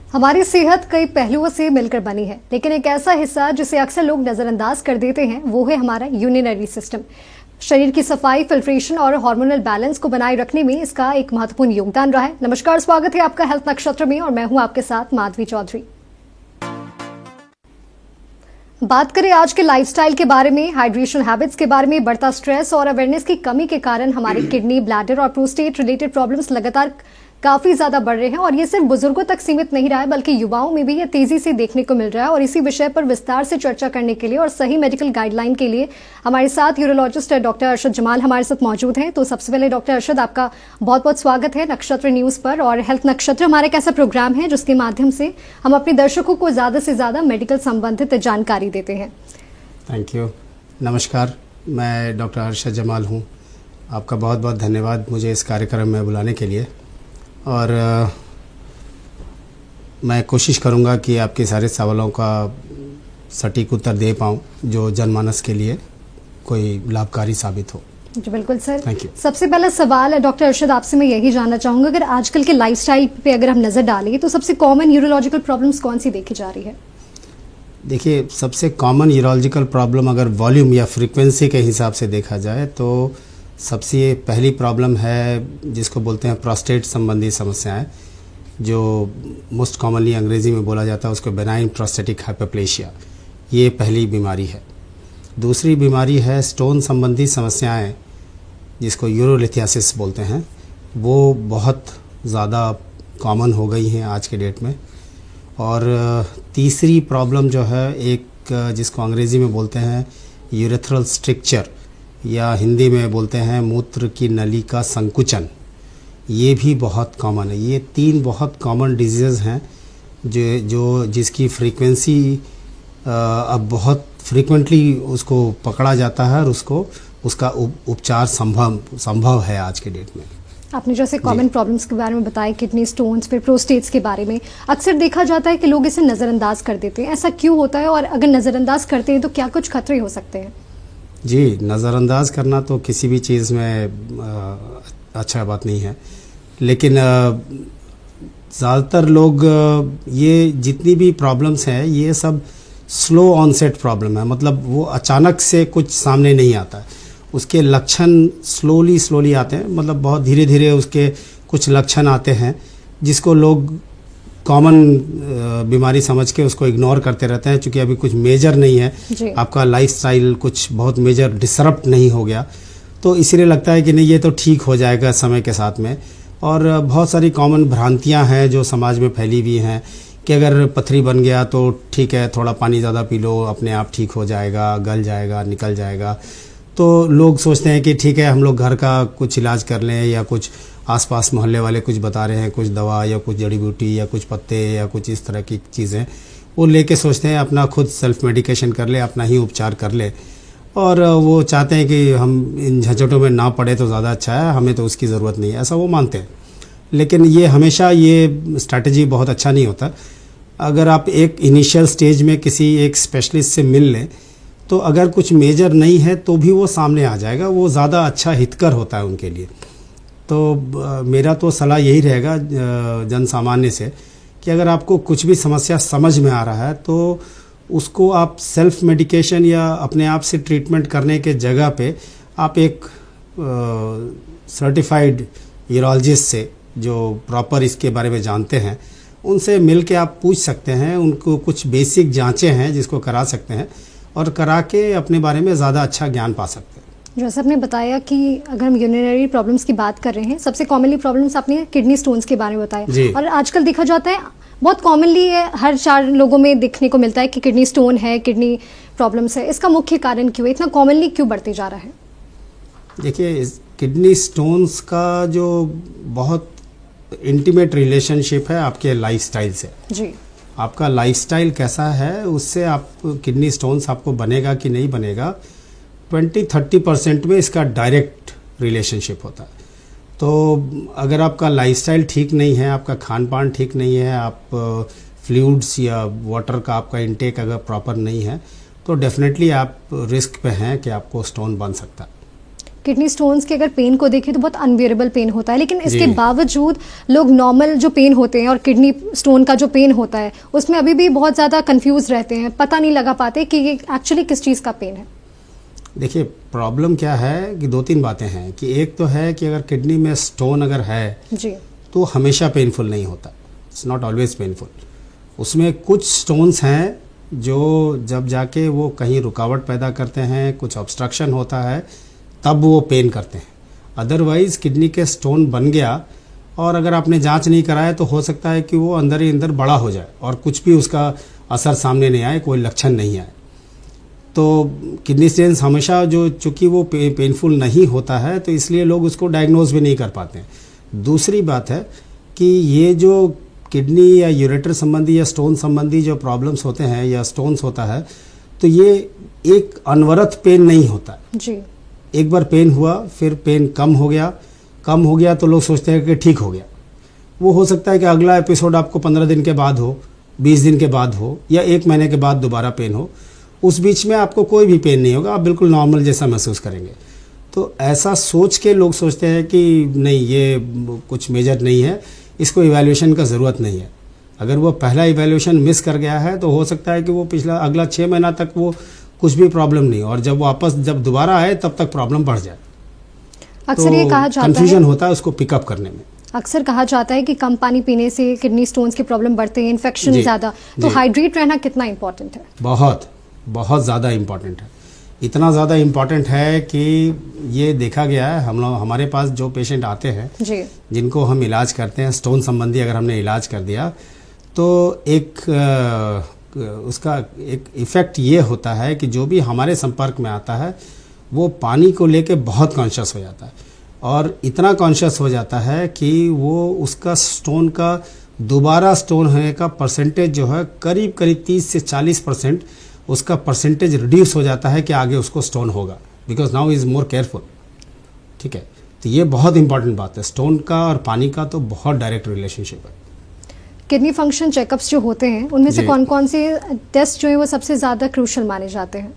हमारी सेहत कई पहलुओं से मिलकर बनी है, लेकिन एक ऐसा हिस्सा जिसे अक्सर लोग नजरअंदाज कर देते हैं वो है हमारा यूरिनरी सिस्टम। शरीर की सफाई, फिल्ट्रेशन और हार्मोनल बैलेंस को बनाए रखने में इसका एक महत्वपूर्ण योगदान रहा है। नमस्कार, स्वागत है आपका हेल्थ नक्षत्र में और मैं हूं आपके साथ माधवी चौधरी। बात करें आज के लाइफस्टाइल के बारे में, हाइड्रेशन हैबिट्स के बारे में। बढ़ता स्ट्रेस और अवेयरनेस की कमी के कारण हमारे किडनी, ब्लैडर और प्रोस्टेट रिलेटेड प्रॉब्लम्स लगातार काफी ज्यादा बढ़ रहे हैं और ये सिर्फ बुजुर्गों तक सीमित नहीं रहा है, बल्कि युवाओं में भी ये तेजी से देखने को मिल रहा है। और इसी विषय पर विस्तार से चर्चा करने के लिए और सही मेडिकल गाइडलाइन के लिए हमारे साथ यूरोलॉजिस्ट डॉक्टर अरशद जमाल हमारे साथ मौजूद हैं। तो सबसे पहले डॉक्टर अरशद, आपका बहुत बहुत स्वागत है नक्षत्र न्यूज पर। और हेल्थ नक्षत्र हमारा एक ऐसा प्रोग्राम है जिसके माध्यम से हम अपने दर्शकों को ज्यादा से ज्यादा मेडिकल संबंधित जानकारी देते हैं। Thank you. नमस्कार, मैं डॉक्टर अरशद जमाल हूँ। आपका बहुत बहुत धन्यवाद मुझे इस कार्यक्रम में बुलाने के लिए। और मैं कोशिश करूँगा कि आपके सारे सवालों का सटीक उत्तर दे पाऊँ जो जनमानस के लिए कोई लाभकारी साबित हो। जी बिल्कुल सर। Thank you. सबसे पहला सवाल डॉक्टर अरशद आपसे मैं यही जानना चाहूँगा, अगर आजकल के लाइफस्टाइल पे अगर हम नज़र डालें तो सबसे कॉमन यूरोलॉजिकल प्रॉब्लम्स कौन सी देखी जा रही है? देखिए, सबसे कॉमन यूरोलॉजिकल प्रॉब्लम अगर वॉल्यूम या फ्रीक्वेंसी के हिसाब से देखा जाए तो सबसे पहली प्रॉब्लम है जिसको बोलते हैं प्रोस्टेट संबंधी समस्याएं, जो मोस्ट कॉमनली अंग्रेज़ी में बोला जाता है उसको बेनाइन प्रोस्टेटिक हाइपरप्लेशिया। ये पहली बीमारी है। दूसरी बीमारी है स्टोन संबंधी समस्याएं जिसको यूरोलिथियासिस बोलते हैं। वो बहुत ज़्यादा कॉमन हो गई हैं आज के डेट में। और तीसरी प्रॉब्लम जो है एक जिसको अंग्रेज़ी में बोलते हैं यूरेथ्रल स्ट्रक्चर या हिंदी में बोलते हैं मूत्र की नली का संकुचन, ये भी बहुत कॉमन है। ये तीन बहुत कॉमन डिजीज़ हैं जिसकी फ्रीक्वेंसी अब बहुत फ्रीक्वेंटली उसको पकड़ा जाता है और उसका उपचार संभव है आज के डेट में। आपने जैसे कॉमन प्रॉब्लम्स के बारे में बताया, किडनी स्टोन्स, फिर प्रोस्टेट्स के बारे में, अक्सर देखा जाता है कि लोग इसे नज़रअंदाज कर देते हैं। ऐसा क्यों होता है और अगर नज़रअंदाज करते हैं तो क्या कुछ खतरे हो सकते हैं? जी, नज़रअंदाज करना तो किसी भी चीज़ में अच्छा बात नहीं है, लेकिन ज़्यादातर लोग ये जितनी भी प्रॉब्लम्स हैं ये सब स्लो ऑनसेट प्रॉब्लम है। मतलब वो अचानक से कुछ सामने नहीं आता है, उसके लक्षण स्लोली आते हैं। मतलब बहुत धीरे धीरे उसके कुछ लक्षण आते हैं जिसको लोग कॉमन बीमारी समझ के उसको इग्नोर करते रहते हैं। चूँकि अभी कुछ मेजर नहीं है, आपका लाइफस्टाइल कुछ बहुत मेजर डिसरप्ट नहीं हो गया, तो इसीलिए लगता है कि नहीं ये तो ठीक हो जाएगा समय के साथ में। और बहुत सारी कॉमन भ्रांतियां हैं जो समाज में फैली हुई हैं कि अगर पथरी बन गया तो ठीक है, थोड़ा पानी ज़्यादा पी लो, अपने आप ठीक हो जाएगा, गल जाएगा, निकल जाएगा। तो लोग सोचते हैं कि ठीक है, हम लोग घर का कुछ इलाज कर लें या कुछ आसपास मोहल्ले वाले कुछ बता रहे हैं, कुछ दवा या कुछ जड़ी बूटी या कुछ पत्ते या कुछ इस तरह की चीज़ें वो लेके सोचते हैं अपना खुद सेल्फ मेडिकेशन कर ले, अपना ही उपचार कर ले। और वो चाहते हैं कि हम इन झंझटों में ना पड़े तो ज़्यादा अच्छा है, हमें तो उसकी ज़रूरत नहीं है, ऐसा वो मानते हैं। लेकिन ये हमेशा ये स्ट्रैटेजी बहुत अच्छा नहीं होता। अगर आप एक इनिशियल स्टेज में किसी एक स्पेशलिस्ट से मिल लें तो अगर कुछ मेजर नहीं है तो भी वो सामने आ जाएगा, वो ज़्यादा अच्छा हितकर होता है उनके लिए। तो मेरा तो सलाह यही रहेगा जन सामान्य से कि अगर आपको कुछ भी समस्या समझ में आ रहा है तो उसको आप सेल्फ मेडिकेशन या अपने आप से ट्रीटमेंट करने के जगह पे आप एक सर्टिफाइड यूरोलॉजिस्ट से जो प्रॉपर इसके बारे में जानते हैं उनसे मिल के आप पूछ सकते हैं। उनको कुछ बेसिक जांचें हैं जिसको करा सकते हैं और करा के अपने बारे में ज़्यादा अच्छा ज्ञान पा सकते हैं। जैसे आपने बताया कि अगर हम यूरिनरी प्रॉब्लम्स की बात कर रहे हैं, सबसे कॉमनली प्रॉब्लम्स आपने किडनी स्टोन्स के बारे में बताया। और आजकल देखा जाता है बहुत कॉमनली हर 4 लोगों में देखने को मिलता है कि किडनी स्टोन है, किडनी प्रॉब्लम्स है। इसका मुख्य कारण क्यों है, इतना कॉमनली क्यों बढ़ते जा रहा है? देखिए, किडनी स्टोन्स का जो बहुत इंटीमेट रिलेशनशिप है आपके लाइफस्टाइल से। जी, आपका लाइफस्टाइल कैसा है उससे आप किडनी स्टोन्स आपको बनेगा कि नहीं बनेगा 20-30% में इसका डायरेक्ट रिलेशनशिप होता है। तो अगर आपका लाइफस्टाइल ठीक नहीं है, आपका खान पान ठीक नहीं है, आप फ्लूइड्स या वाटर का आपका इंटेक अगर प्रॉपर नहीं है तो डेफिनेटली आप रिस्क पे हैं कि आपको स्टोन बन सकता है। किडनी स्टोन्स के अगर पेन को देखें तो बहुत अनबियरेबल पेन होता है, लेकिन इसके जी। बावजूद लोग नॉर्मल जो पेन होते हैं और किडनी स्टोन का जो पेन होता है उसमें अभी भी बहुत ज़्यादा कंफ्यूज रहते हैं, पता नहीं लगा पाते कि ये एक्चुअली किस चीज़ का पेन है। देखिए प्रॉब्लम क्या है कि दो तीन बातें हैं कि एक तो है कि अगर किडनी में स्टोन अगर है जी। तो हमेशा पेनफुल नहीं होता, इट्स नॉट ऑलवेज पेनफुल। उसमें कुछ स्टोन्स हैं जो जब जाके वो कहीं रुकावट पैदा करते हैं, कुछ ऑब्स्ट्रक्शन होता है, तब वो पेन करते हैं। अदरवाइज़ किडनी के स्टोन बन गया और अगर आपने जांच नहीं कराया तो हो सकता है कि वो अंदर ही अंदर बड़ा हो जाए और कुछ भी उसका असर सामने नहीं आए, कोई लक्षण नहीं आए। तो किडनी स्टोन्स हमेशा जो चूँकि वो पेनफुल नहीं होता है तो इसलिए लोग उसको डायग्नोज भी नहीं कर पाते हैं। दूसरी बात है कि ये जो किडनी या यूरेटर संबंधी या स्टोन संबंधी जो प्रॉब्लम्स होते हैं या स्टोन्स होता है तो ये एक अनवरत पेन नहीं होता जी। एक बार पेन हुआ फिर पेन कम हो गया तो लोग सोचते हैं कि ठीक हो गया। वो हो सकता है कि अगला एपिसोड आपको 15 दिन के बाद हो, 20 दिन के बाद हो या 1 महीने के बाद दोबारा पेन हो। उस बीच में आपको कोई भी पेन नहीं होगा, आप बिल्कुल नॉर्मल जैसा महसूस करेंगे। तो ऐसा सोच के लोग सोचते हैं कि नहीं ये कुछ मेजर नहीं है, इसको इवैल्यूएशन का ज़रूरत नहीं है। अगर वो पहला इवैल्यूएशन मिस कर गया है तो हो सकता है कि वो अगला 6 महीना तक वो कुछ भी प्रॉब्लम नहीं, और जब दोबारा आए तब तक प्रॉब्लम बढ़ जाए। अक्सर ये कहा जाता है, कंफ्यूजन होता है उसको पिकअप करने में। अक्सर कहा जाता है कि कम पानी पीने से किडनी स्टोन्स की प्रॉब्लम बढ़ते हैं, इन्फेक्शन ज़्यादा, तो हाइड्रेट रहना कितना इंपॉर्टेंट है? बहुत बहुत ज़्यादा इम्पॉर्टेंट है। इतना ज़्यादा इम्पॉर्टेंट है कि ये देखा गया है, हमारे पास जो पेशेंट आते हैं जी, जिनको हम इलाज करते हैं स्टोन संबंधी, अगर हमने इलाज कर दिया तो उसका एक इफ़ेक्ट ये होता है कि जो भी हमारे संपर्क में आता है वो पानी को लेके बहुत कॉन्शियस हो जाता है, और इतना कॉन्शियस हो जाता है कि वो उसका स्टोन का दोबारा स्टोन होने का परसेंटेज जो है करीब करीब 30 से 40% उसका परसेंटेज रिड्यूस हो जाता है कि आगे उसको स्टोन होगा, because now is more careful. ठीक है, तो ये बहुत इंपॉर्टेंट बात है। स्टोन का और पानी का तो बहुत डायरेक्ट रिलेशनशिप है। किडनी फंक्शन चेकअप्स जो होते हैं उनमें से कौन कौन से टेस्ट जो है वो सबसे ज़्यादा क्रूशल माने जाते हैं?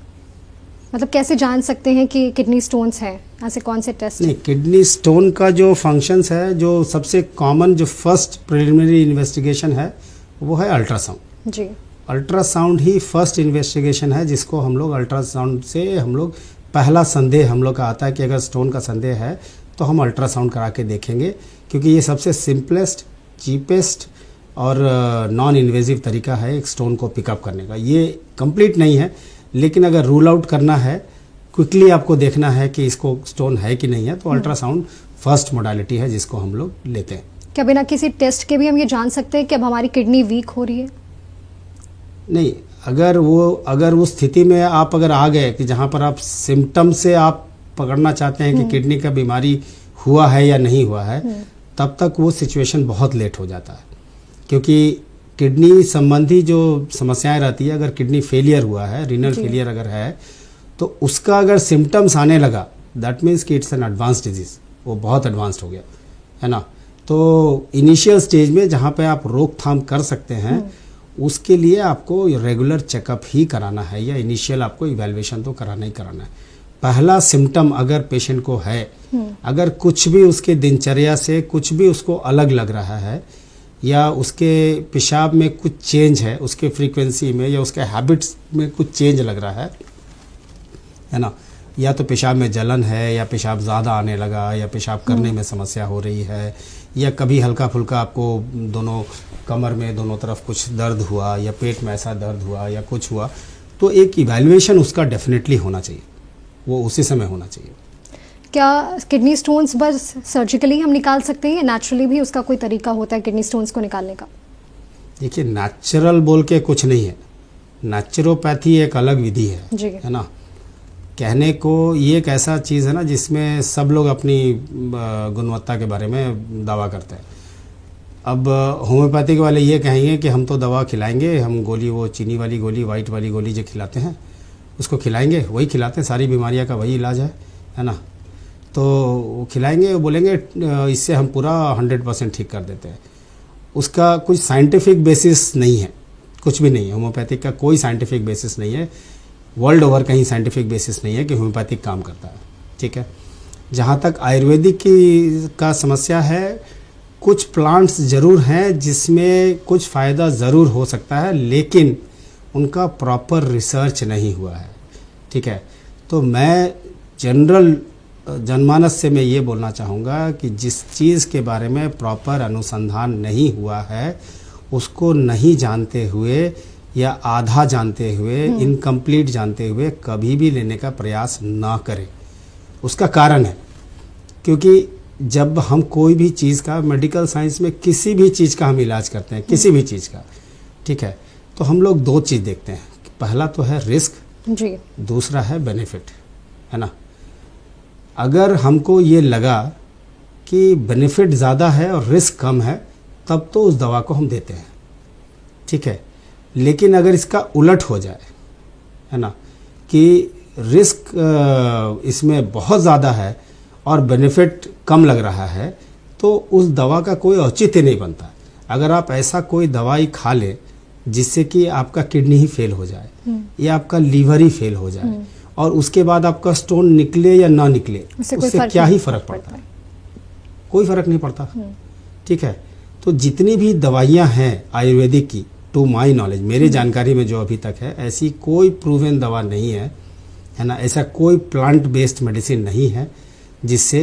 मतलब कैसे जान सकते हैं कि किडनी स्टोन्स हैं, ऐसे कौन से टेस्ट? नहीं, किडनी स्टोन का जो फंक्शंस है, जो सबसे कॉमन जो फर्स्ट प्रिलिमिनरी इन्वेस्टिगेशन है वो है अल्ट्रासाउंड। जी, अल्ट्रासाउंड ही फर्स्ट इन्वेस्टिगेशन है जिसको हम लोग अल्ट्रासाउंड से हम लोग पहला संदेह हम लोग का आता है कि अगर स्टोन का संदेह है तो हम अल्ट्रासाउंड करा के देखेंगे, क्योंकि ये सबसे सिंपलेस्ट, चीपेस्ट और नॉन इन्वेजिव तरीका है एक स्टोन को पिकअप करने का। ये कंप्लीट नहीं है, लेकिन अगर रूल आउट करना है, क्विकली आपको देखना है कि इसको स्टोन है कि नहीं है, तो अल्ट्रासाउंड फर्स्ट मोडालिटी है जिसको हम लोग लेते हैं। क्या बिना किसी टेस्ट के भी हम ये जान सकते हैं कि अब हमारी किडनी वीक हो रही है? नहीं, अगर उस स्थिति में आप अगर आ गए कि जहाँ पर आप सिम्टम से आप पकड़ना चाहते हैं कि किडनी का बीमारी हुआ है या नहीं हुआ है, तब तक वो सिचुएशन बहुत लेट हो जाता है। क्योंकि किडनी संबंधी जो समस्याएं रहती है, अगर किडनी फेलियर हुआ है, रीनल फेलियर अगर है, तो उसका अगर सिम्टम्स आने लगा, दैट मीन्स कि इट्स एन एडवांस डिजीज, वो बहुत एडवांस्ड हो गया है ना। तो इनिशियल स्टेज में जहाँ पे आप रोकथाम कर सकते हैं उसके लिए आपको रेगुलर चेकअप ही कराना है, या इनिशियल आपको इवैल्यूएशन तो कराना ही कराना है। पहला सिम्टम अगर पेशेंट को है, अगर कुछ भी उसके दिनचर्या से कुछ भी उसको अलग लग रहा है, या उसके पेशाब में कुछ चेंज है, उसके फ्रीक्वेंसी में या उसके हैबिट्स में कुछ चेंज लग रहा है ना, या तो पेशाब में जलन है, या पेशाब ज़्यादा आने लगा, या पेशाब करने में समस्या हो रही है, या कभी हल्का फुल्का आपको दोनों कमर में दोनों तरफ कुछ दर्द हुआ, या पेट में ऐसा दर्द हुआ, या कुछ हुआ, तो एक इवैल्यूएशन उसका डेफिनेटली होना चाहिए, वो उसी समय होना चाहिए। क्या किडनी स्टोन्स बस सर्जिकली हम निकाल सकते हैं या नेचुरली भी उसका कोई तरीका होता है किडनी स्टोन्स को निकालने का? देखिए, नेचुरल बोल के कुछ नहीं है, नेचुरोपैथी एक अलग विधि है ना। कहने को ये एक ऐसा चीज़ है ना जिसमें सब लोग अपनी गुणवत्ता के बारे में दावा करते हैं। अब होम्योपैथिक वाले ये कहेंगे कि हम तो दवा खिलाएंगे, हम गोली, वो चीनी वाली गोली, वाइट वाली गोली जो खिलाते हैं उसको खिलाएंगे, वही खिलाते हैं, सारी बीमारियां का वही इलाज है ना। तो वो खिलाएंगे, वो बोलेंगे इससे हम पूरा 100% ठीक कर देते हैं। उसका कुछ साइंटिफिक बेसिस नहीं है, कुछ भी नहीं है। होम्योपैथिक का कोई साइंटिफिक बेसिस नहीं है, वर्ल्ड ओवर कहीं साइंटिफिक बेसिस नहीं है कि होम्योपैथिक काम करता है। ठीक है, जहाँ तक आयुर्वेदिक की का समस्या है, कुछ प्लांट्स ज़रूर हैं जिसमें कुछ फ़ायदा ज़रूर हो सकता है, लेकिन उनका प्रॉपर रिसर्च नहीं हुआ है। ठीक है, तो मैं जनरल जनमानस से मैं ये बोलना चाहूँगा कि जिस चीज़ के बारे में प्रॉपर अनुसंधान नहीं हुआ है, उसको नहीं जानते हुए या आधा जानते हुए, इनकम्प्लीट जानते हुए कभी भी लेने का प्रयास ना करें। उसका कारण है क्योंकि जब हम कोई भी चीज़ का, मेडिकल साइंस में किसी भी चीज़ का हम इलाज करते हैं, किसी भी चीज़ का, ठीक है, तो हम लोग दो चीज़ देखते हैं। पहला तो है रिस्क जी, दूसरा है बेनिफिट, है ना। अगर हमको ये लगा कि बेनिफिट ज़्यादा है और रिस्क कम है, तब तो उस दवा को हम देते हैं, ठीक है। लेकिन अगर इसका उलट हो जाए, है ना, कि रिस्क इसमें बहुत ज़्यादा है और बेनिफिट कम लग रहा है, तो उस दवा का कोई औचित्य नहीं बनता। अगर आप ऐसा कोई दवाई खा लें जिससे कि आपका किडनी ही फेल हो जाए या आपका लीवर ही फेल हो जाए और उसके बाद आपका स्टोन निकले या ना निकले, उससे क्या ही फर्क पड़ता है? कोई फर्क नहीं पड़ता, ठीक है। तो जितनी भी दवाइयाँ हैं आयुर्वेदिक की, टू माई नॉलेज, मेरी जानकारी में जो अभी तक है, ऐसी कोई प्रूवन दवा नहीं है, है ना, ऐसा कोई प्लांट बेस्ड मेडिसिन नहीं है जिससे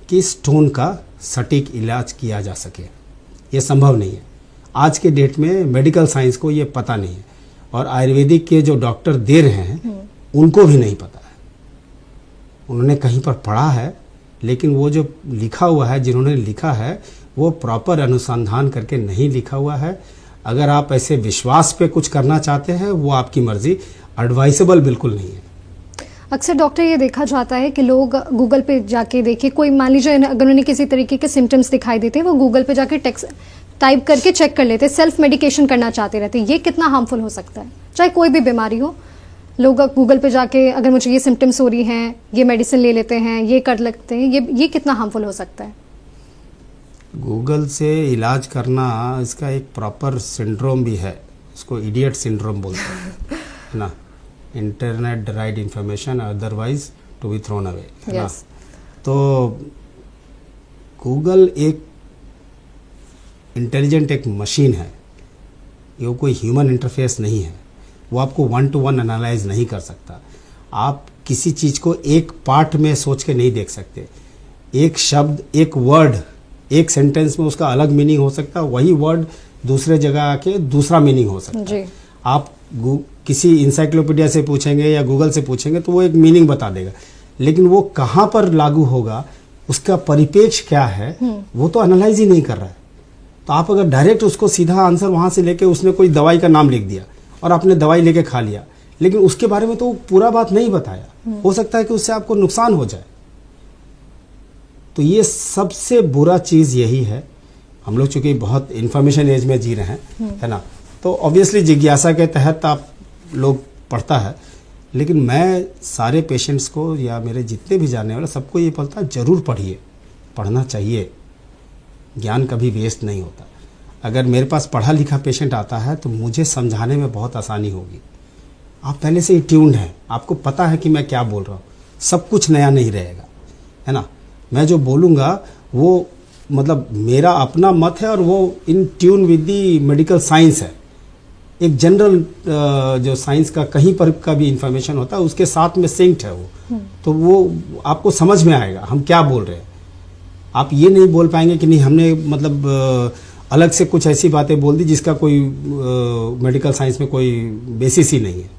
कि स्टोन का सटीक इलाज किया जा सके। ये संभव नहीं है। आज के डेट में मेडिकल साइंस को ये पता नहीं है और आयुर्वेदिक के जो डॉक्टर दे रहे हैं उनको भी नहीं पता है। उन्होंने कहीं पर पढ़ा है, लेकिन वो जो लिखा हुआ है, जिन्होंने लिखा है, वो प्रॉपर अनुसंधान करके नहीं लिखा हुआ है। अगर आप ऐसे विश्वास पे कुछ करना चाहते हैं, वो आपकी मर्जी, एडवाइसेबल बिल्कुल नहीं है। अक्सर डॉक्टर ये देखा जाता है कि लोग गूगल पे जाके देखिए, कोई मान लीजिए अगर उन्हें किसी तरीके के सिम्टम्स दिखाई देते हैं, वो गूगल पे जाके टेक्स्ट टाइप करके चेक कर लेते हैं, सेल्फ मेडिकेशन करना चाहते रहते हैं। ये कितना हार्मफुल हो सकता है? चाहे कोई भी बीमारी हो, लोग गूगल पे जाके अगर मुझे ये सिम्टम्स हो रही हैं, ये मेडिसिन ले लेते हैं, ये कर लेते हैं, ये कितना हार्मफुल हो सकता है? गूगल से इलाज करना, इसका एक प्रॉपर सिंड्रोम भी है, उसको इडियट सिंड्रोम बोलते हैं, है ना। Internet derived information otherwise to be thrown away, है ना। तो गूगल एक इंटेलिजेंट एक मशीन है, ये कोई ह्यूमन इंटरफेस नहीं है। वो आपको वन टू वन एनालाइज नहीं कर सकता। आप किसी चीज़ को एक पार्ट में सोच के नहीं देख सकते। एक शब्द, एक वर्ड, एक सेंटेंस में उसका अलग मीनिंग हो सकता है, वही वर्ड दूसरे जगह आके दूसरा मीनिंग हो सकता है। आप किसी इंसाइक्लोपीडिया से पूछेंगे या गूगल से पूछेंगे तो वो एक मीनिंग बता देगा, लेकिन वो कहाँ पर लागू होगा, उसका परिपेक्ष क्या है, वो तो एनालाइज ही नहीं कर रहा है। तो आप अगर डायरेक्ट उसको सीधा आंसर वहाँ से लेके, उसने कोई दवाई का नाम लिख दिया और आपने दवाई लेके खा लिया, लेकिन उसके बारे में तो पूरा बात नहीं बताया, हो सकता है कि उससे आपको नुकसान हो जाए। तो ये सबसे बुरा चीज़ यही है। हम लोग चूंकि बहुत इंफॉर्मेशन एज में जी रहे हैं, है ना, तो ऑब्वियसली जिज्ञासा के तहत आप लोग पढ़ता है, लेकिन मैं सारे पेशेंट्स को या मेरे जितने भी जानने वाले सबको ये बोलता है, ज़रूर पढ़िए, पढ़ना चाहिए, ज्ञान कभी वेस्ट नहीं होता। अगर मेरे पास पढ़ा लिखा पेशेंट आता है तो मुझे समझाने में बहुत आसानी होगी। आप पहले से ही ट्यून्ड हैं, आपको पता है कि मैं क्या बोल रहा हूँ, सब कुछ नया नहीं रहेगा, है ना। मैं जो बोलूँगा वो मतलब मेरा अपना मत है और वो in tune with the medical science है। एक जनरल जो साइंस का कहीं पर का भी इंफॉर्मेशन होता है, उसके साथ में सिंक्ड है वो, तो वो आपको समझ में आएगा हम क्या बोल रहे हैं। आप ये नहीं बोल पाएंगे कि नहीं हमने मतलब अलग से कुछ ऐसी बातें बोल दी जिसका कोई मेडिकल साइंस में कोई बेसिस ही नहीं है।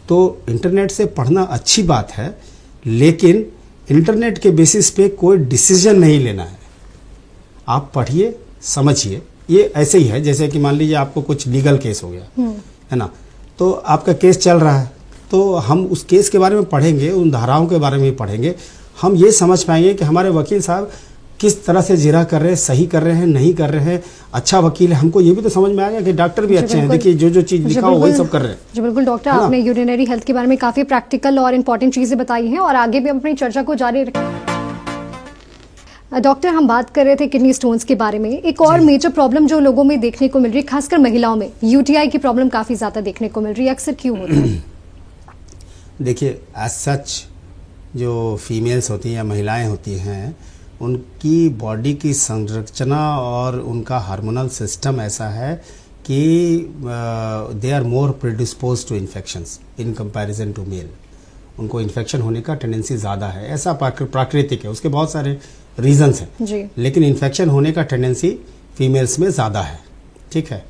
तो इंटरनेट से पढ़ना अच्छी बात है, लेकिन इंटरनेट के बेसिस पे कोई डिसीजन नहीं लेना है। आप पढ़िए, समझिए। ये ऐसे ही है जैसे कि मान लीजिए आपको कुछ लीगल केस हो गया, है ना, तो आपका केस चल रहा है, तो हम उस केस के बारे में पढ़ेंगे, उन धाराओं के बारे में पढ़ेंगे, हम ये समझ पाएंगे कि हमारे वकील साहब किस तरह से जिरा कर रहे हैं, सही कर रहे हैं, नहीं कर रहे हैं, अच्छा वकील है। हमको ये भी तो समझ में आएगा कि डॉक्टर भी अच्छे हैं, देखिए जो जो चीज़ लिखा हो वही सब कर रहे हैं। जी बिल्कुल डॉक्टर, आपने यूरिनरी हेल्थ के बारे में काफ़ी प्रैक्टिकल और इम्पॉर्टेंट चीज़ें बताई हैं और आगे भी हम अपनी चर्चा को जारी रखें। डॉक्टर, हम बात कर रहे थे किडनी स्टोन्स के बारे में। एक और मेजर प्रॉब्लम जो लोगों में देखने को मिल रही है, खासकर महिलाओं में, यूटीआई की प्रॉब्लम काफ़ी ज़्यादा देखने को मिल रही है। अक्सर क्यों होता है? देखिए, एज सच जो फीमेल्स होती हैं या महिलाएं होती हैं, उनकी बॉडी की संरचना और उनका हार्मोनल सिस्टम ऐसा है कि they are more predispose to infections in comparison to male. उनको इन्फेक्शन होने का टेंडेंसी ज़्यादा है, ऐसा प्राकृतिक है, उसके बहुत सारे रीजंस हैं जी। लेकिन इन्फेक्शन होने का टेंडेंसी फीमेल्स में ज़्यादा है। ठीक है,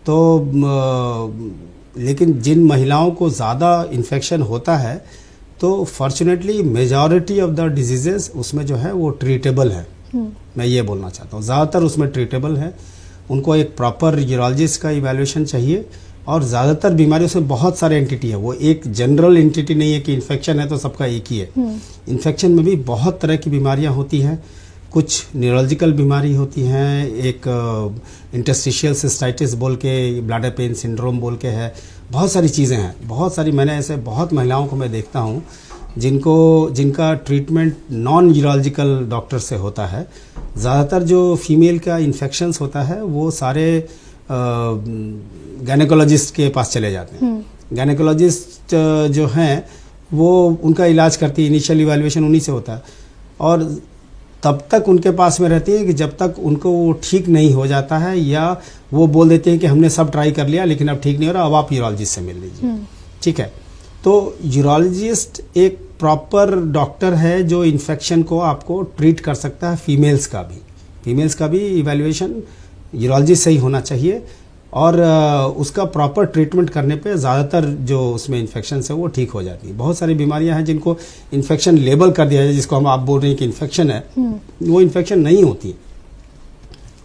तो लेकिन जिन महिलाओं को ज़्यादा इन्फेक्शन होता है तो fortunately majority of the diseases उसमें जो है वो ट्रीटेबल है। मैं ये बोलना चाहता हूँ, ज़्यादातर उसमें ट्रीटेबल है। उनको एक प्रॉपर यूरोलॉजिस्ट का इवैल्यूएशन चाहिए और ज़्यादातर बीमारियों से बहुत सारे एंटिटी है, वो एक जनरल एंटिटी नहीं है कि इन्फेक्शन है तो सबका एक ही है। इन्फेक्शन में भी बहुत तरह की बीमारियां होती हैं, कुछ न्यूरोलॉजिकल बीमारी होती हैं, एक इंटरस्टिशियल सिस्टाइटिस बोल के, ब्लैडर पेन सिंड्रोम बोल के है, बहुत सारी चीज़ें हैं, बहुत सारी। मैंने ऐसे बहुत महिलाओं को मैं देखता हूँ जिनका ट्रीटमेंट नॉन यूरोलॉजिकल डॉक्टर से होता है। ज़्यादातर जो फीमेल का इन्फेक्शंस होता है वो सारे गायनेकोलॉजिस्ट के पास चले जाते हैं। गायनेकोलॉजिस्ट जो हैं वो उनका इलाज करती है, इनिशियल इवैल्यूएशन उन्हीं से होता है और तब तक उनके पास में रहती है कि जब तक उनको वो ठीक नहीं हो जाता है या वो बोल देते हैं कि हमने सब ट्राई कर लिया लेकिन अब ठीक नहीं हो रहा, अब आप यूरोलॉजिस्ट से मिल लीजिए। ठीक है, तो यूरोलॉजिस्ट एक प्रॉपर डॉक्टर है जो इन्फेक्शन को आपको ट्रीट कर सकता है। फीमेल्स का भी इवैल्यूएशन यूरोलॉजिस्ट से ही होना चाहिए और उसका प्रॉपर ट्रीटमेंट करने पे ज़्यादातर जो उसमें इन्फेक्शन है वो ठीक हो जाती है। बहुत सारी बीमारियां हैं जिनको इन्फेक्शन लेबल कर दिया जाए, जिसको हम आप बोल रहे हैं कि इन्फेक्शन है, वो इन्फेक्शन नहीं होती है,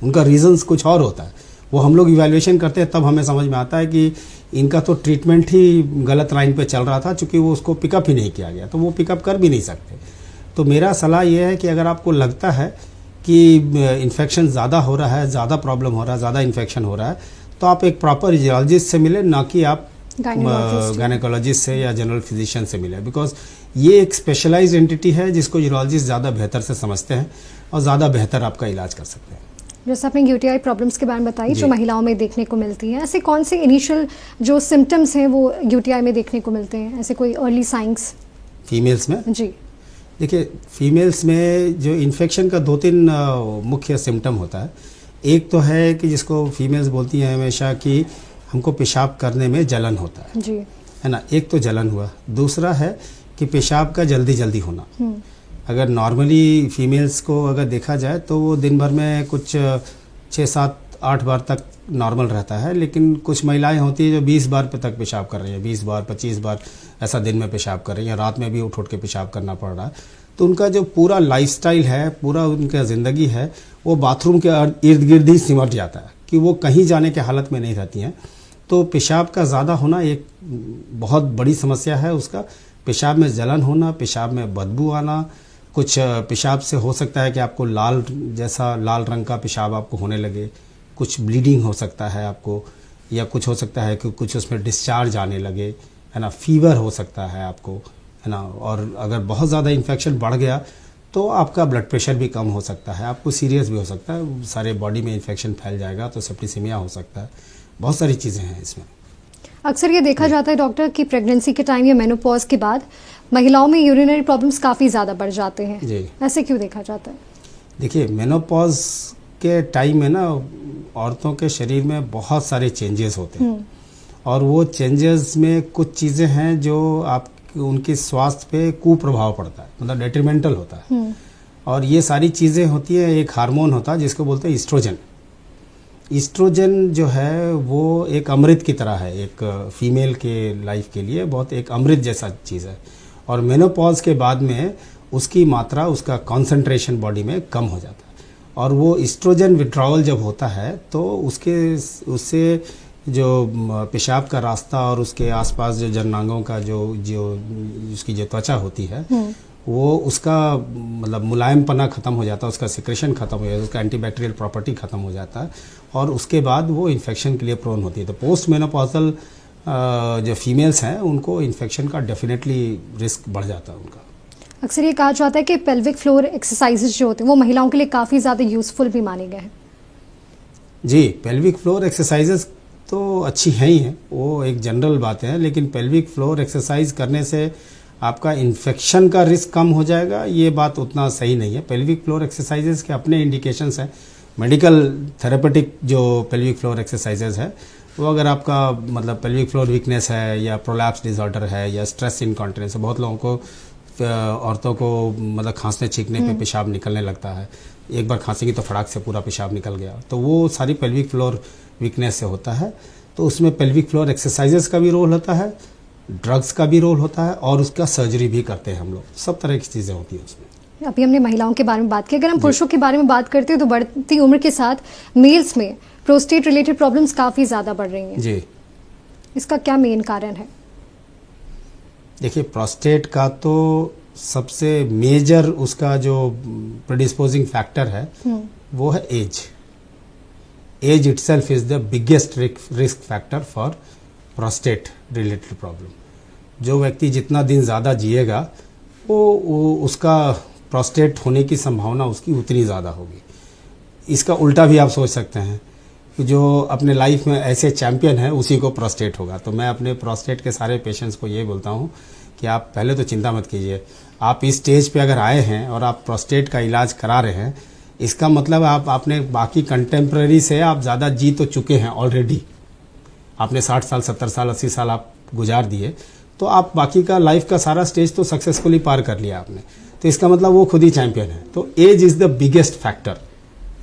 उनका रीजंस कुछ और होता है। वो हम लोग इवैल्यूएशन करते हैं तब हमें समझ में आता है कि इनका तो ट्रीटमेंट ही गलत लाइन पे चल रहा था, चूँकि वो उसको पिकअप ही नहीं किया गया, तो वो पिकअप कर भी नहीं सकते। तो मेरा सलाह ये है कि अगर आपको लगता है कि इन्फेक्शन ज़्यादा हो रहा है, ज़्यादा प्रॉब्लम हो रहा है, ज़्यादा इन्फेक्शन हो रहा है, तो आप एक प्रॉपर यूरोलॉजिस्ट से मिले, ना कि आप गायनेकोलॉजिस्ट से या जनरल फिजिशियन से मिले, बिकॉज ये एक स्पेशलाइज्ड एंटिटी है जिसको यूरोलॉजिस्ट ज़्यादा बेहतर से समझते हैं और ज़्यादा बेहतर आपका इलाज कर सकते हैं। जैसे आपने यूटीआई प्रॉब्लम्स के बारे में बताई जो महिलाओं में देखने को मिलती हैं, ऐसे कौन से इनिशियल जो सिम्टम्स हैं वो यूटीआई में देखने को मिलते हैं, ऐसे कोई अर्ली साइंस फीमेल्स में? जी देखिए, फीमेल्स में जो इन्फेक्शन का 2-3 मुख्य सिम्टम होता है। एक तो है कि जिसको फीमेल्स बोलती हैं हमेशा कि हमको पेशाब करने में जलन होता है जी, है ना, एक तो जलन हुआ। दूसरा है कि पेशाब का जल्दी जल्दी होना। अगर नॉर्मली फीमेल्स को अगर देखा जाए तो वो दिन भर में कुछ 6-7-8 बार तक नॉर्मल रहता है, लेकिन कुछ महिलाएं होती हैं जो 20 बार पे तक पेशाब कर रही हैं, 20 बार 25 बार ऐसा दिन में पेशाब कर रही हैं, रात में भी उठ उठ के पेशाब करना पड़ रहा है। तो उनका जो पूरा लाइफस्टाइल है, पूरा उनका ज़िंदगी है, वो बाथरूम के इर्द गिर्द ही सिमट जाता है कि वो कहीं जाने के हालत में नहीं रहती हैं। तो पेशाब का ज़्यादा होना एक बहुत बड़ी समस्या है उसका। पेशाब में जलन होना, पेशाब में बदबू आना, कुछ पेशाब से हो सकता है कि आपको लाल रंग का पेशाब आपको होने लगे, कुछ ब्लीडिंग हो सकता है आपको, या कुछ हो सकता है कि कुछ उसमें डिस्चार्ज आने लगे, है ना, फीवर हो सकता है आपको, है ना। और अगर बहुत ज़्यादा इन्फेक्शन बढ़ गया तो आपका ब्लड प्रेशर भी कम हो सकता है, आपको सीरियस भी हो सकता है, सारे बॉडी में इन्फेक्शन फैल जाएगा तो सेप्टिसिमिया हो सकता है। बहुत सारी चीज़ें हैं इसमें। अक्सर ये देखा जाता है डॉक्टर कि प्रेगनेंसी के टाइम या मेनोपॉज के बाद महिलाओं में यूरिनरी प्रॉब्लम्स काफ़ी ज़्यादा बढ़ जाते हैं जी। ऐसे क्यों देखा जाता है? देखिए, मेनोपॉज के टाइम में ना औरतों के शरीर में बहुत सारे चेंजेस होते हैं और वो चेंजेस में कुछ चीज़ें हैं जो आप उनके स्वास्थ्य पे कुप्रभाव पड़ता है, मतलब डेट्रीमेंटल होता है। और ये सारी चीज़ें होती है, एक हार्मोन होता है जिसको बोलते हैं ईस्ट्रोजन। ईस्ट्रोजन जो है वो एक अमृत की तरह है, एक फीमेल के लाइफ के लिए बहुत एक अमृत जैसा चीज़ है। और मेनोपॉज के बाद में उसकी मात्रा, उसका कॉन्सेंट्रेशन बॉडी में कम हो जाता है और वो ईस्ट्रोजन विड्रॉवल जब होता है तो उससे जो पेशाब का रास्ता और उसके आसपास जो जननांगों का जो उसकी जो त्वचा होती है वो उसका मतलब मुलायमपना ख़त्म हो जाता है, उसका सिक्रेशन ख़त्म हो जाता है, उसका एंटीबैक्टीरियल प्रॉपर्टी ख़त्म हो जाता है और उसके बाद वो इन्फेक्शन के लिए प्रोन होती है। तो पोस्ट मेनोपॉजल जो फीमेल्स हैं उनको इन्फेक्शन का डेफिनेटली रिस्क बढ़ जाता है उनका। अक्सर ये कहा जाता है कि पेल्विक फ्लोर एक्सरसाइजेज जो होते हैं वो महिलाओं के लिए काफ़ी ज़्यादा यूज़फुल भी माने गए हैं। जी, पेल्विक फ्लोर एक्सरसाइजेज तो अच्छी हैं ही हैं, वो एक जनरल बात है, लेकिन पेल्विक फ्लोर एक्सरसाइज करने से आपका इन्फेक्शन का रिस्क कम हो जाएगा, ये बात उतना सही नहीं है। पेल्विक फ्लोर एक्सरसाइजेज के अपने इंडिकेशंस हैं। मेडिकल थेरेपेटिक जो पेल्विक फ्लोर एक्सरसाइजेज है वो अगर आपका मतलब पेल्विक फ्लोर वीकनेस है या प्रोलैप्स डिसऑर्डर है या स्ट्रेस इनकॉन्टिनेंस है, बहुत लोगों को औरतों को मतलब खांसने छींकने पे पेशाब निकलने लगता है, एक बार खांसेगी तो फटाक से पूरा पेशाब निकल गया, तो वो सारी पेल्विक फ्लोर वीकनेस से होता है। तो उसमें पेल्विक फ्लोर एक्सरसाइजेस का भी रोल होता है, ड्रग्स का भी रोल होता है और उसका सर्जरी भी करते हैं हम लोग, सब तरह की चीज़ें होती हैं उसमें। अभी हमने महिलाओं के बारे में बात की, अगर हम पुरुषों के बारे में बात करते हैं तो बढ़ती उम्र के साथ मेल्स में प्रोस्टेट रिलेटेड प्रॉब्लम्स काफ़ी ज़्यादा बढ़ रही हैं जी। इसका क्या मेन कारण है? देखिए, प्रोस्टेट का तो सबसे मेजर उसका जो प्रेडिस्पोजिंग फैक्टर है वो है age. Age itself is the biggest risk factor for prostate related problem. जो व्यक्ति जितना दिन ज़्यादा जिएगा वो उसका प्रोस्टेट होने की संभावना उसकी उतनी ज़्यादा होगी। इसका उल्टा भी आप सोच सकते हैं कि जो अपने लाइफ में ऐसे चैंपियन है उसी को प्रोस्टेट होगा। तो मैं अपने प्रोस्टेट के सारे पेशेंट्स को ये बोलता हूँ कि आप पहले तो चिंता मत कीजिए। आप इस स्टेज पे अगर आए हैं और आप प्रोस्टेट का इलाज करा रहे हैं, इसका मतलब आपने बाकी कंटेम्प्रेरी से आप ज़्यादा जी तो चुके हैं ऑलरेडी। आपने 60 साल 70 साल 80 साल आप गुजार दिए, तो आप बाकी का लाइफ का सारा स्टेज तो सक्सेसफुली पार कर लिया आपने। तो इसका मतलब वो खुद ही चैंपियन है। तो age is the biggest factor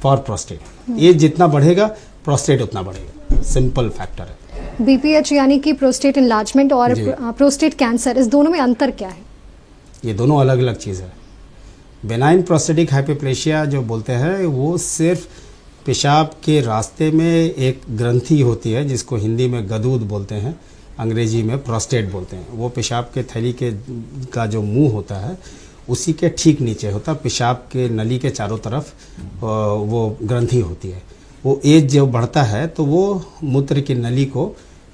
for prostate. Age जितना बढ़ेगा प्रोस्टेट उतना बढ़ेगा, सिंपल फैक्टर है। बीपीएच यानी कि प्रोस्टेट इनलार्जमेंट और प्रोस्टेट कैंसर, इस दोनों में अंतर क्या है? ये दोनों अलग अलग चीज़ है। बेनाइन प्रोस्टेटिक हाइपरप्लेशिया जो बोलते हैं वो सिर्फ पेशाब के रास्ते में एक ग्रंथि होती है जिसको हिंदी में गदूद बोलते हैं, अंग्रेजी में प्रोस्टेट बोलते हैं। वो पेशाब के थैली का जो मुंह होता है उसी के ठीक नीचे होता है, पेशाब के नली के चारों तरफ वो ग्रंथि होती है। वो एज जब बढ़ता है तो वो मूत्र की नली को,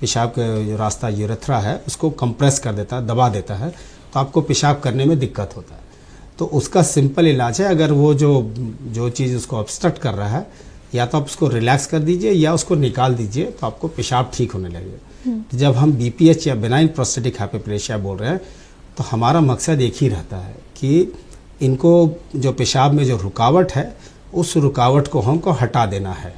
पेशाब का जो रास्ता यूरेथ्रा है उसको कंप्रेस कर देता है, दबा देता है, तो आपको पेशाब करने में दिक्कत होता है। तो उसका सिंपल इलाज है, अगर वो जो चीज़ उसको ऑब्स्ट्रक्ट कर रहा है, या तो आप उसको रिलैक्स कर दीजिए या उसको निकाल दीजिए, तो आपको पेशाब ठीक होने लगेगा। तो जब हम बीपीएच या बेनाइन प्रोस्टेटिक हाइपरप्लेशिया बोल रहे हैं तो हमारा मकसद एक ही रहता है कि इनको जो पेशाब में जो रुकावट है उस रुकावट को हमको हटा देना है,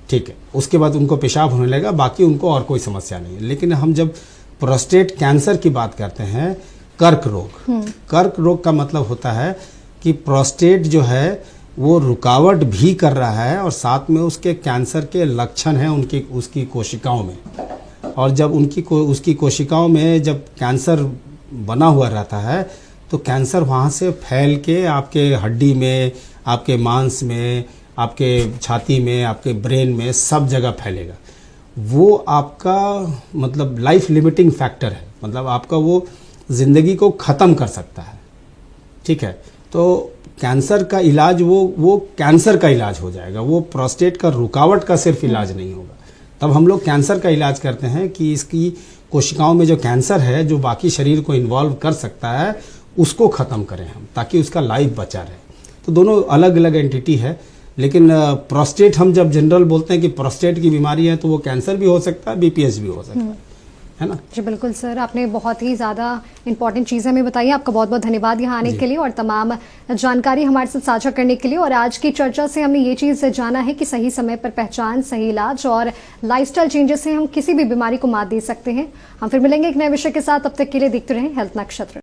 ठीक है। उसके बाद उनको पेशाब होने लगेगा, बाकी उनको और कोई समस्या नहीं है। लेकिन हम जब प्रोस्टेट कैंसर की बात करते हैं, कर्क रोग का मतलब होता है कि प्रोस्टेट जो है वो रुकावट भी कर रहा है और साथ में उसके कैंसर के लक्षण हैं उसकी कोशिकाओं में। और जब उसकी कोशिकाओं में जब कैंसर बना हुआ रहता है तो कैंसर वहाँ से फैल के आपके हड्डी में, आपके मांस में, आपके छाती में, आपके ब्रेन में, सब जगह फैलेगा। वो आपका मतलब लाइफ लिमिटिंग फैक्टर है, मतलब आपका वो ज़िंदगी को ख़त्म कर सकता है, ठीक है। तो कैंसर का इलाज वो कैंसर का इलाज हो जाएगा, वो प्रोस्टेट का रुकावट का सिर्फ इलाज नहीं होगा। तब हम लोग कैंसर का इलाज करते हैं कि इसकी कोशिकाओं में जो कैंसर है जो बाकी शरीर को इन्वॉल्व कर सकता है उसको ख़त्म करें हम, ताकि उसका लाइफ बचा रहे। तो दोनों अलग अलग एंटिटी है। लेकिन प्रोस्टेट हम जब जनरल बोलते हैं कि प्रोस्टेट की बीमारी है तो वो कैंसर भी हो सकता है, बीपीएच भी हो सकता है ना। जी बिल्कुल सर, आपने बहुत ही ज़्यादा इंपॉर्टेंट चीज़ें हमें बताई। आपका बहुत बहुत धन्यवाद यहाँ आने के लिए और तमाम जानकारी हमारे साथ साझा करने के लिए। और आज की चर्चा से हमने ये चीज़ जाना है कि सही समय पर पहचान, सही इलाज और लाइफस्टाइल चेंजेस से हम किसी भी बीमारी को मात दे सकते हैं। हम फिर मिलेंगे एक नए विषय के साथ, तब तक के लिए देखते रहें हेल्थ नक्षत्र।